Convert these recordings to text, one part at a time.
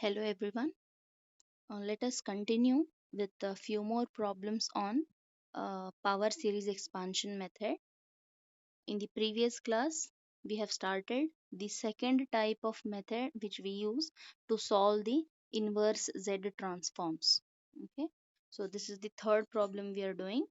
Hello everyone. Let us continue with a few more problems on power series expansion method. In the previous class, we have started the second type of method which we use to solve the inverse Z transforms. Okay, so this is the third problem we are doing.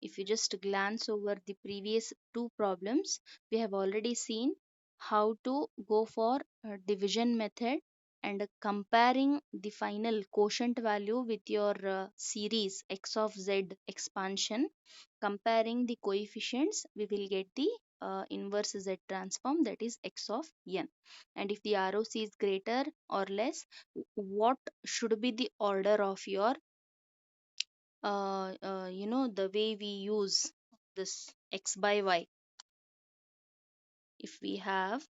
If you just glance over the previous two problems, we have already seen how to go for a division method and comparing the final quotient value with your series x of z expansion. Comparing the coefficients, we will get the inverse z transform, that is x of n. And if the ROC is greater or less, what should be the order of your the way we use this x by y. If we have,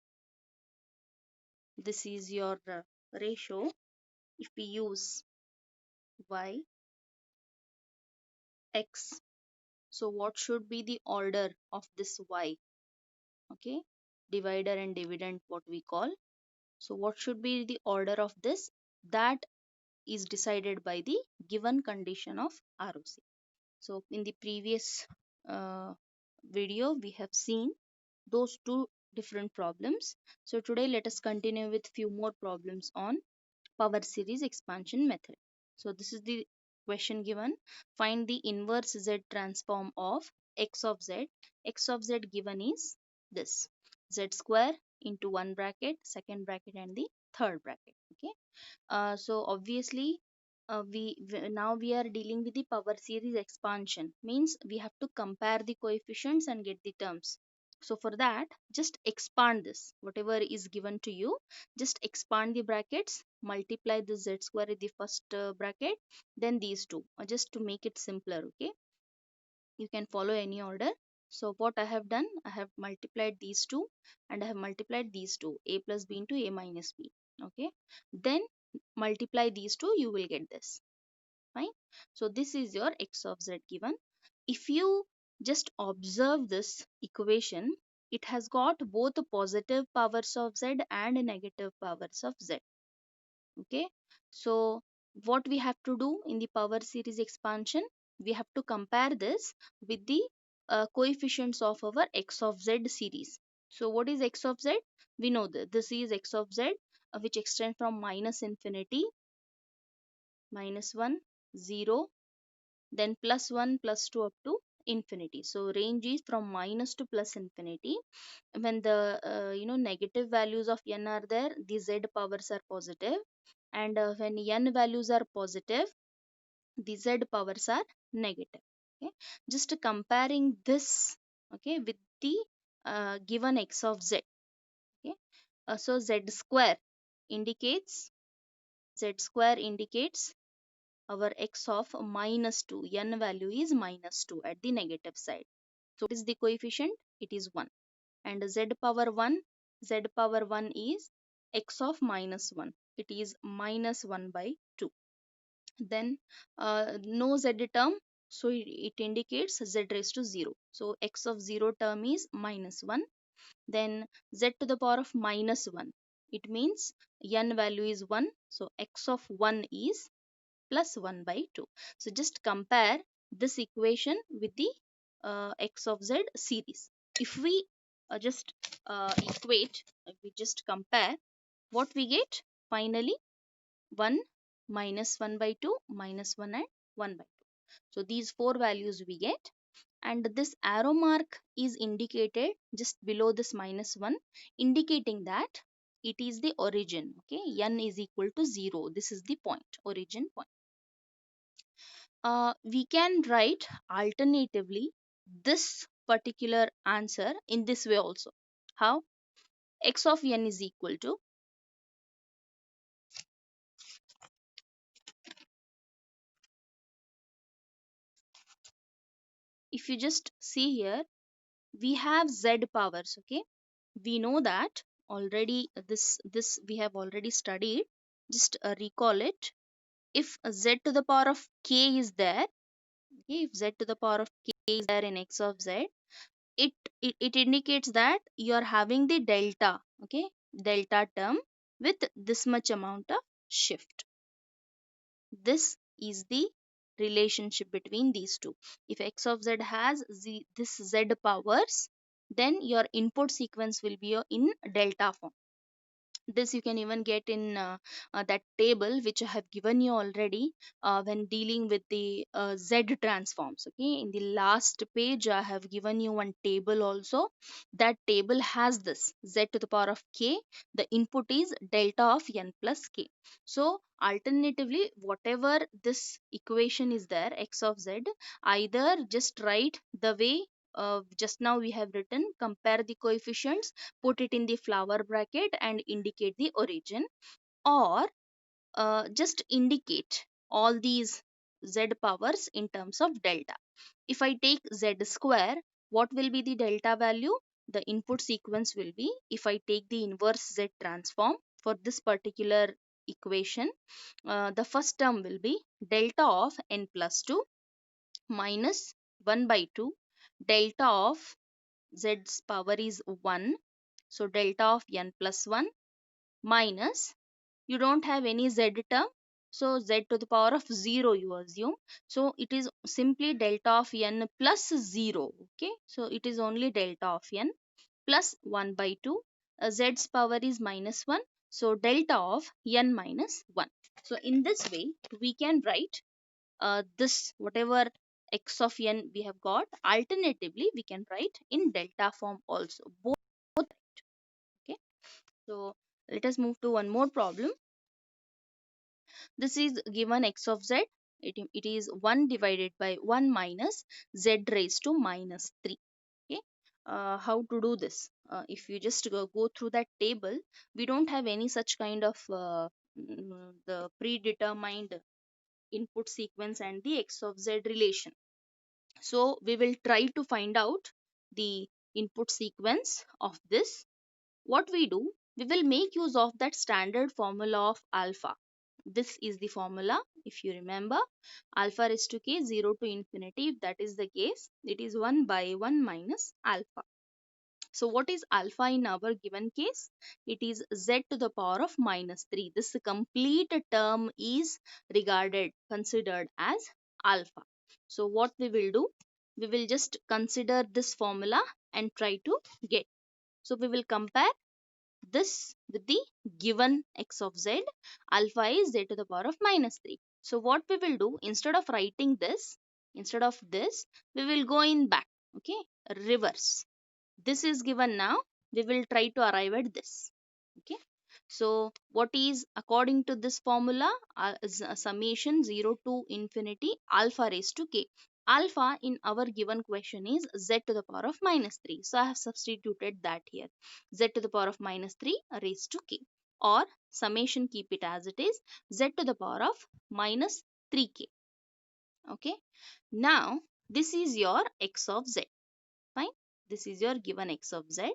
this is your ratio, if we use y x, so what should be the order of this y? Okay, divider and dividend, what we call. So what should be the order of this? That is decided by the given condition of ROC. So in the previous uh, video we have seen those two different problems. So today let us continue with few more problems on power series expansion method. So this is the question given. Find the inverse Z transform of x of z. X of z given is this, z square into one bracket, second bracket, and the third bracket. Okay. So obviously now we are dealing with the power series expansion, means we have to compare the coefficients and get the terms. So for that, just expand this, whatever is given to you, just expand the brackets, multiply the z square in the first bracket, then these two, just to make it simpler. Okay, you can follow any order. So what I have done, I have multiplied these two and I have multiplied these two, a plus b into a minus b. Okay, then multiply these two, you will get this. Fine. So this is your x of z given. If you just observe this equation, it has got both positive powers of z and negative powers of z. Okay, so what we have to do in the power series expansion, we have to compare this with the coefficients of our x of z series. So what is x of z? We know that this is x of z, which extends from minus infinity, minus 1, 0, then plus 1, plus 2, up to infinity. So range is from minus to plus infinity. When the negative values of n are there, the z powers are positive, and when n values are positive, the z powers are negative. Okay, just comparing this, okay, with the given x of z. Okay, so indicates z square indicates our x of minus 2, n value is minus 2 at the negative side. So what is the coefficient? It is 1. And z power 1 is x of minus 1. It is minus 1 by 2. Then no z term, so it indicates z raised to 0. So x of 0 term is minus 1. Then z to the power of minus 1, it means n value is 1. So x of 1 is plus 1 by 2. So just compare this equation with the x of z series. If we just equate, we just compare, what we get finally, 1 minus 1 by 2 minus 1 and 1 by 2. So these four values we get, and this arrow mark is indicated just below this minus 1, indicating that it is the origin. Okay, n is equal to 0. This is the point, origin point. We can write alternatively this particular answer in this way also. How? X of n is equal to, if you just see here, we have z powers. Okay, we know that already, this we have already studied. Just recall it. If z to the power of k is there, okay, if z to the power of k is there in x of z, it indicates that you are having the delta, okay, delta term with this much amount of shift. This is the relationship between these two. If x of z has this z powers, then your input sequence will be in delta form. This you can even get in that table which I have given you already when dealing with the z transforms. Okay, in the last page I have given you one table also. That table has this z to the power of k. The input is delta of n plus k. So alternatively, whatever this equation is there, x of z, either just write the way just now we have written, compare the coefficients, put it in the flower bracket and indicate the origin, or just indicate all these z powers in terms of delta. If I take z square, what will be the delta value? The input sequence will be, if I take the inverse z transform for this particular equation, the first term will be delta of n plus 2 minus 1 by 2 delta of z's power is 1, so delta of n plus 1 minus, you don't have any z term, so z to the power of 0 you assume, so it is simply delta of n plus 0. Okay, so it is only delta of n plus 1 by 2. Z's power is minus 1, so delta of n minus 1. So in this way we can write this whatever x of n we have got. Alternatively, we can write in delta form also, both. Okay, so let us move to one more problem. This is given x of z, it is 1 divided by 1 minus z raised to minus 3. Okay, how to do this? If you just go through that table, we don't have any such kind of the predetermined input sequence and the x of z relation. So we will try to find out the input sequence of this. What we do, we will make use of that standard formula of alpha. This is the formula, if you remember, alpha raised to k 0 to infinity. If that is the case, it is 1 by 1 minus alpha. So what is alpha in our given case? It is z to the power of minus 3. This complete term is considered as alpha. So what we will do? We will just consider this formula and try to get. So we will compare this with the given x of z. Alpha is z to the power of minus 3. So what we will do, instead of this, we will go in back. Okay, reverse. This is given now, we will try to arrive at this. Okay, so what is according to this formula, is a summation 0 to infinity alpha raised to k. Alpha in our given question is z to the power of minus 3, so I have substituted that here, z to the power of minus 3 raised to k, or summation, keep it as it is, z to the power of minus 3k. Okay, now this is your x of z. Fine, this is your given x of z.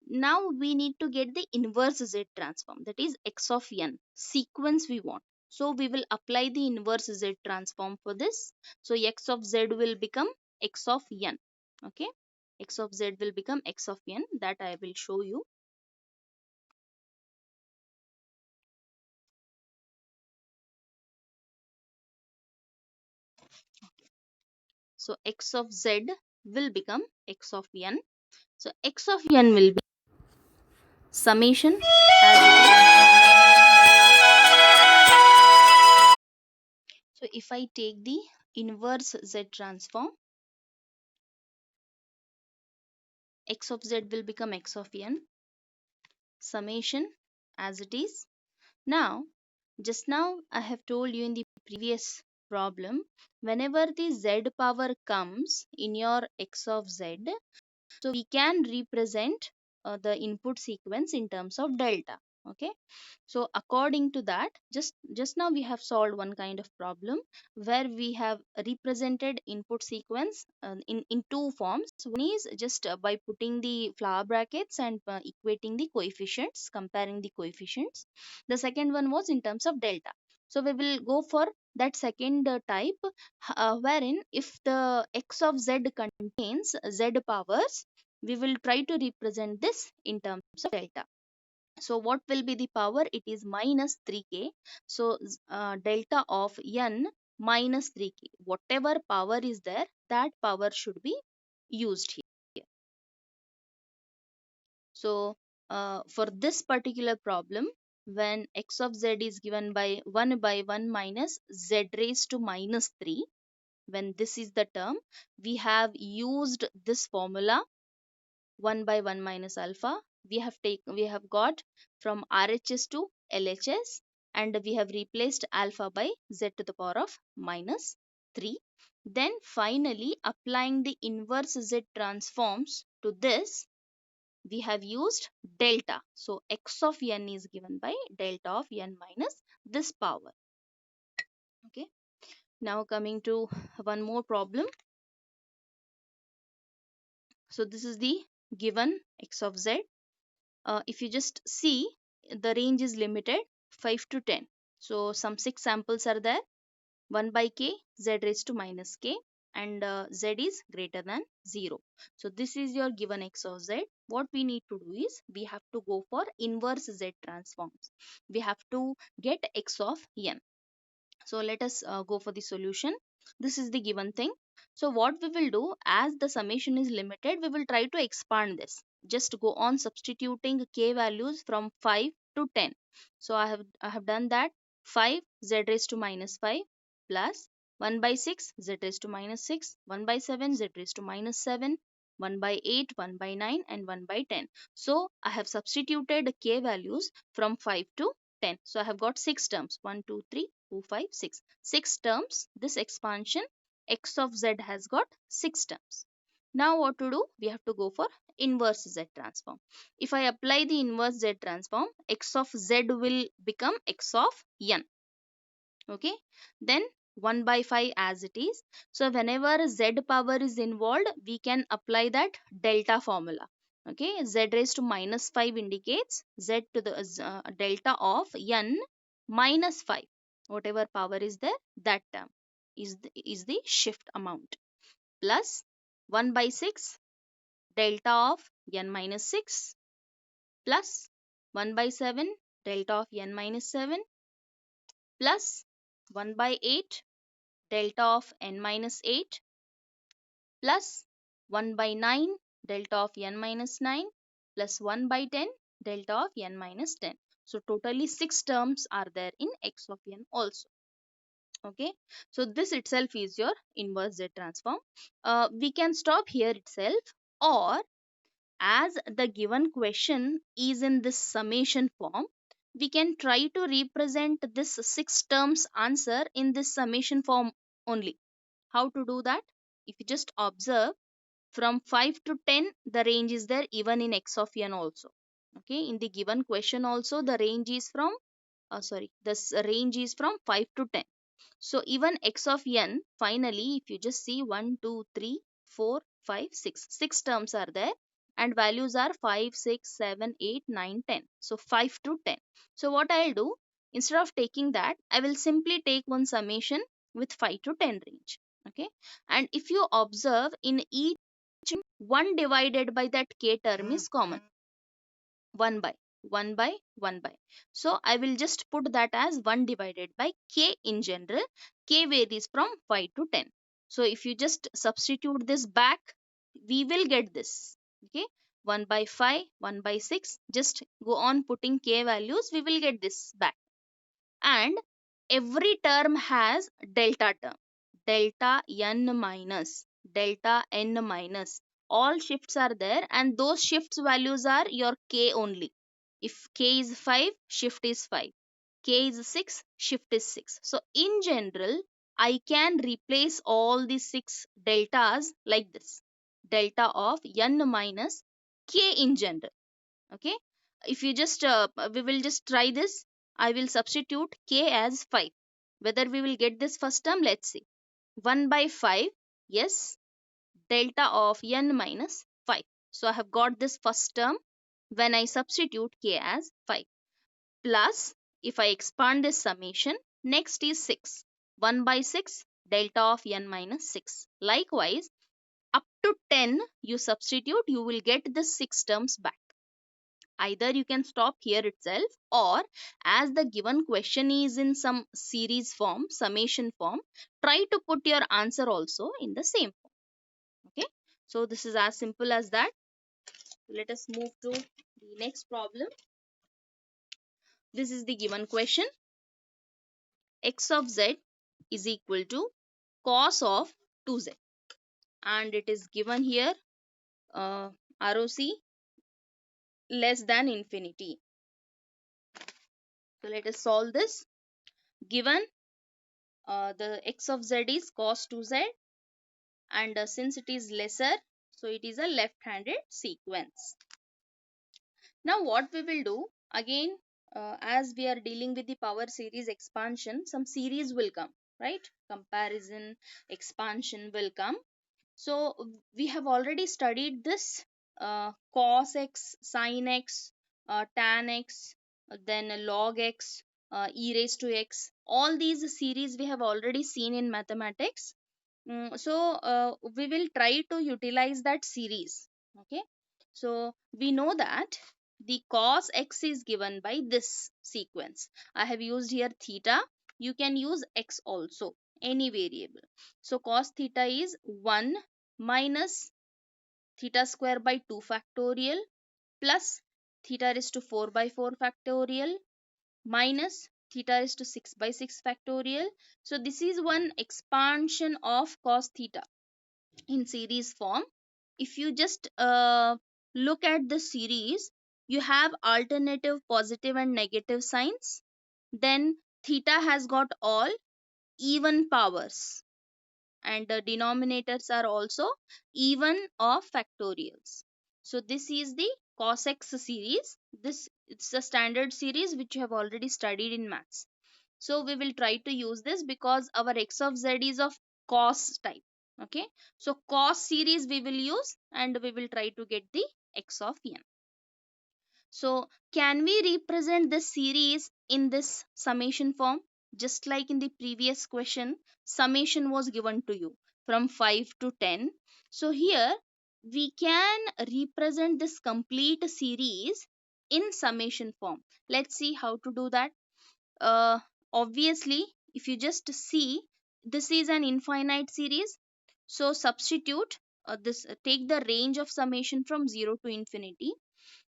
Now we need to get the inverse z transform, that is x of n sequence we want. So we will apply the inverse z transform for this. So x of z will become x of n. Okay, x of z will become x of n, that I will show you. So x of z will become x of n. So x of n will be summation as so if I take the inverse z transform, x of z will become x of n, summation as it is. Now, just now I have told you in the previous problem, whenever the z power comes in your x of z, so we can represent the input sequence in terms of delta. Okay, so according to that, just now we have solved one kind of problem where we have represented input sequence in two forms. One is just by putting the flower brackets and equating the coefficients, comparing the coefficients. The second one was in terms of delta. So we will go for that second type, wherein if the x of z contains z powers, we will try to represent this in terms of delta. So what will be the power? It is minus 3k. So delta of n minus 3k. Whatever power is there, that power should be used here. So for this particular problem, when x of z is given by 1 by 1 minus z raised to minus 3, when this is the term, we have used this formula 1 by 1 minus alpha. We have got from RHS to LHS, and we have replaced alpha by z to the power of minus 3. Then finally applying the inverse z transforms to this, we have used delta. So x of n is given by delta of n minus this power. Okay. Now coming to one more problem. So this is the given x of z. If you just see, the range is limited 5 to 10. So some 6 samples are there. 1 by k, z raised to minus k, and z is greater than 0. So this is your given x of z. What we need to do is we have to go for inverse z transforms. We have to get x of n. So let us go for the solution. This is the given thing. So what we will do, as the summation is limited, we will try to expand this. Just go on substituting k values from 5 to 10. So I have done that. 5 z raised to minus 5 plus 1 by 6 z raised to minus 6, 1 by 7 z raised to minus 7, 1 by 8, 1 by 9, and 1 by 10. So I have substituted k values from 5 to 10. So I have got 6 terms. 1, 2, 3, 4, 5, 6. 6 terms. This expansion x of z has got 6 terms. Now what to do? We have to go for inverse z transform. If I apply the inverse z transform, x of z will become x of n. Okay. Then 1 by 5 as it is. So whenever z power is involved, we can apply that delta formula. Okay. Z raised to minus 5 indicates z to the delta of n minus 5. Whatever power is there, that term is the shift amount. Plus 1 by 6 delta of n minus 6 plus 1 by 7 delta of n minus 7 plus 1 by 8 delta of n minus 8 plus 1 by 9 delta of n minus 9 plus 1 by 10 delta of n minus 10. So totally 6 terms are there in x of n also. Okay. So this itself is your inverse z transform. We can stop here itself, or as the given question is in this summation form, we can try to represent this 6 terms answer in this summation form only. How to do that? If you just observe, from 5 to 10 the range is there even in x of n also. Okay, in the given question also the range is from this range is from 5 to 10. So even x of n, finally if you just see 1, 2, 3, 4, 5, 6, 6 terms are there, and values are 5, 6, 7, 8, 9, 10. So 5 to 10. So what I'll do, instead of taking that, I will simply take one summation with 5 to 10 range. Okay. And if you observe, in each 1 divided by that k term is common. 1 by 1 by 1 by. So I will just put that as 1 divided by k in general. K varies from 5 to 10. So if you just substitute this back, we will get this. Okay. 1 by 5, 1 by 6. Just go on putting k values, we will get this back. And every term has delta term. Delta n minus, delta n minus. All shifts are there, and those shifts values are your k only. If k is 5, shift is 5. K is 6, shift is 6. So in general, I can replace all the 6 deltas like this. Delta of n minus k in general. Okay. If you just we will just try this. I will substitute k as 5. Whether we will get this first term, let's see. 1 by 5, yes, delta of n minus 5. So I have got this first term when I substitute k as 5. Plus, if I expand this summation, next is 6. 1 by 6, delta of n minus 6. Likewise, up to 10 you substitute, you will get the 6 terms back. Either you can stop here itself, or as the given question is in some series form, summation form, try to put your answer also in the same form. Okay, so this is as simple as that. Let us move to the next problem. This is the given question. X of z is equal to cos of 2z, and it is given here ROC less than infinity. So let us solve this. Given the x of z is cos 2z, and since it is lesser, so it is a left-handed sequence. Now what we will do again, as we are dealing with the power series expansion, some series will come, right? Comparison, expansion will come. So we have already studied this cos x, sin x, tan x, then log x, e raised to x. All these series we have already seen in mathematics. So we will try to utilize that series. Okay. So we know that the cos x is given by this sequence. I have used here theta. You can use x also, any variable. So cos theta is 1 minus theta square by 2 factorial plus theta raised to 4 by 4 factorial minus theta raised to 6 by 6 factorial. So this is one expansion of cos theta in series form. If you just look at the series, you have alternative positive and negative signs. Then theta has got all even powers, and the denominators are also even of factorials. So this is the cos x series. This it's a standard series which you have already studied in maths. So we will try to use this because our x of z is of cos type. Okay, so cos series we will use, and we will try to get the x of n. So can we represent this series in this summation form? Just like in the previous question, summation was given to you from 5 to 10. So here we can represent this complete series in summation form. Let's see how to do that. uh, Obviously, if you just see, this is an infinite series, so substitute this take the range of summation from 0 to infinity,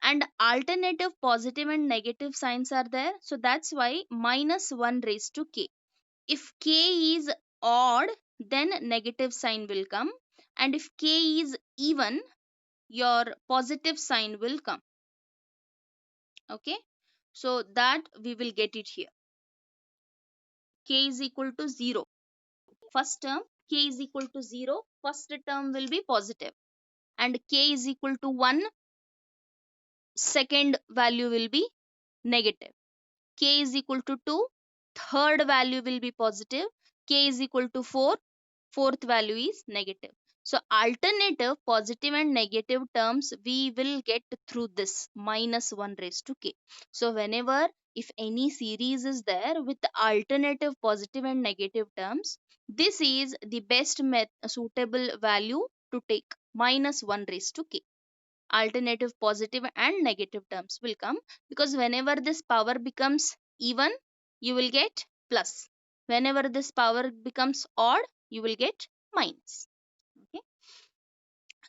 and alternative positive and negative signs are there, so that's why minus 1 raised to k. If k is odd, then negative sign will come, and if k is even, your positive sign will come. Okay, so that we will get it here. K is equal to 0. First term, k is equal to 0, first term will be positive, and k is equal to 1, second value will be negative. K is equal to 2, third value will be positive. K is equal to 4, fourth value is negative. So alternative positive and negative terms we will get through this minus 1 raised to k. So whenever, if any series is there with alternative positive and negative terms, this is the best suitable value to take, minus 1 raised to k. Alternative positive and negative terms will come, because whenever this power becomes even, you will get plus. Whenever this power becomes odd, you will get minus. Okay,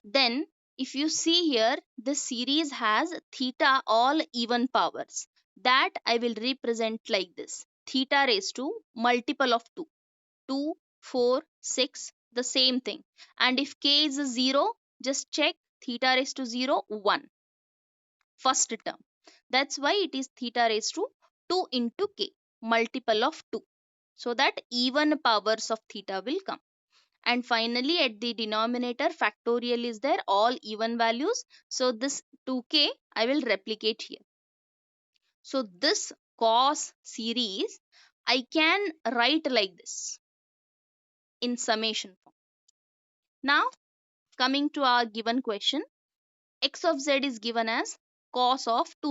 then if you see here, this series has theta all even powers, that I will represent like this: theta raised to multiple of 2, 2, 4, 6, the same thing. And if k is a 0, just check theta raised to 0, 1, first term. That's why it is theta raised to 2 into k, multiple of 2, so that even powers of theta will come. And finally at the denominator, factorial is there, all even values, so this 2k I will replicate here. So this cos series I can write like this in summation form. Now coming to our given question, x of z is given as cos of 2.